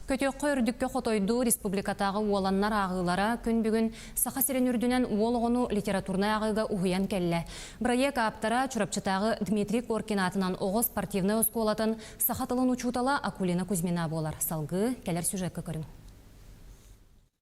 Көтөккө үрдүккө хотойду республикатагы уоланнар агылара күн бүгүн саха сирен үрдүнен уологону литературный агыга уһуян келле. Проект аптара чурапчытагы Дмитрий Коркин атынан оғыз спортивный осколатын саха тылын учутала Акулина Кузьмина болар. Салгы келер сюжетке көрүн.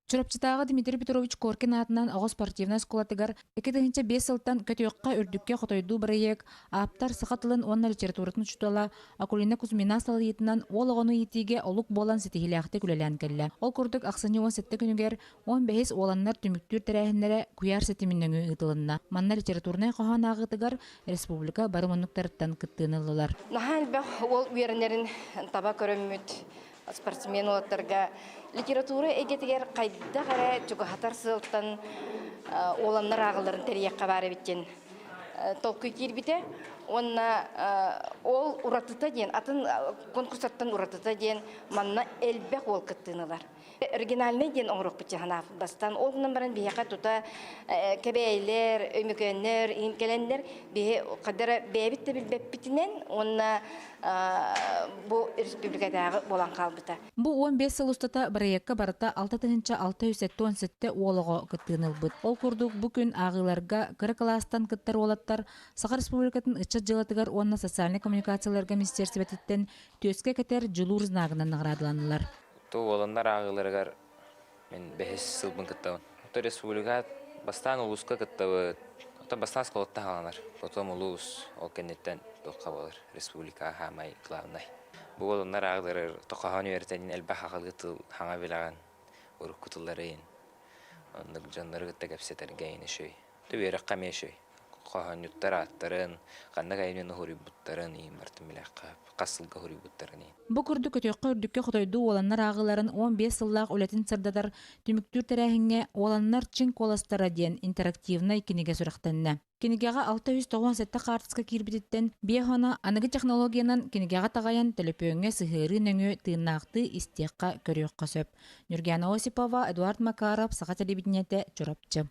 Чурапчытагы Дмитрий Петрович Коркин атынан оғыз спортивный осколатыгар 2005 сылтан көтөккө үрдүккө хотойду проект аптар саха тылын онна литературатын учутала Акулина Кузьмина салыйтынан уологону итиге олук болан сетихилякты күлелен келле. Ол курдук аксыны 17 күнүгер 15 уоланнар түмүктүр терәһиннәре куяр сетиминнәңү ытылынна. Манна литературный каһан агытыгар республика барымонуктарыттан кыттыынылылар. Нахал бах ол уернерин таба көрөммүт спортсмен олаттарга литература эгетигер кайда кара чугахатар сылтан оланнар агыларын терияққа бары биттен толку кирбите онна ол уратыта ден атын конкурсаттан уратыта ден манна элбек ол кыттыналар оригинальный ден оңрок бичана бастан олнан баран бияка тута кебейлер өмөкөннөр инкелендер бие кадара бебитте билбеппитинен онна бу республикадагы болан калбыта. Бу 15 сыл устата проектка барыта 6-617 уолого кыттыынылбыт. Ол курдук бу күн агыларга кыры класстан кыттар уолаттар Саха республикатын ыччат жылатыгар онна социальный коммуникацияларга министерстветтен төскө кетер жылуур знагынан наградыланылар. Ту уоланнар агыларгар мен 5 сылбын кыттабын. Ото республика бастан улуска кыттабыт. Ото бастан сколотта халанар. Потом улус ол кеннеттен тоққа болар. Республика хамай главнай. Бу уоланнар агыларгар тоқахан уертенин элбах агылгытыл хаңа билаган урук кутулларын. Оннук жаннары кытта кепсетерген ешөй. Төберек камешөй. Кохан юттар аттарын, канна кайнын хорибуттарын и мартын билакка касылга хорибуттарын. Бу курду көтөккө үрдүккө хотойду уоланнар агыларын 15 сыллак үлетин сырдадар түмүктүр терәһиңе уоланнар чин коластара диен интерактивный кинеге сурактанна. Кинегега 697 картыска кирбититтен биохана аныгы технологиянан кинегега тагаян телепөңө сыхыры нөңө тыыннаакты истиякка көрөккө сөп. Нургияна Осипова, Эдуард Макаров, Саха телевидениете, Чурапчы.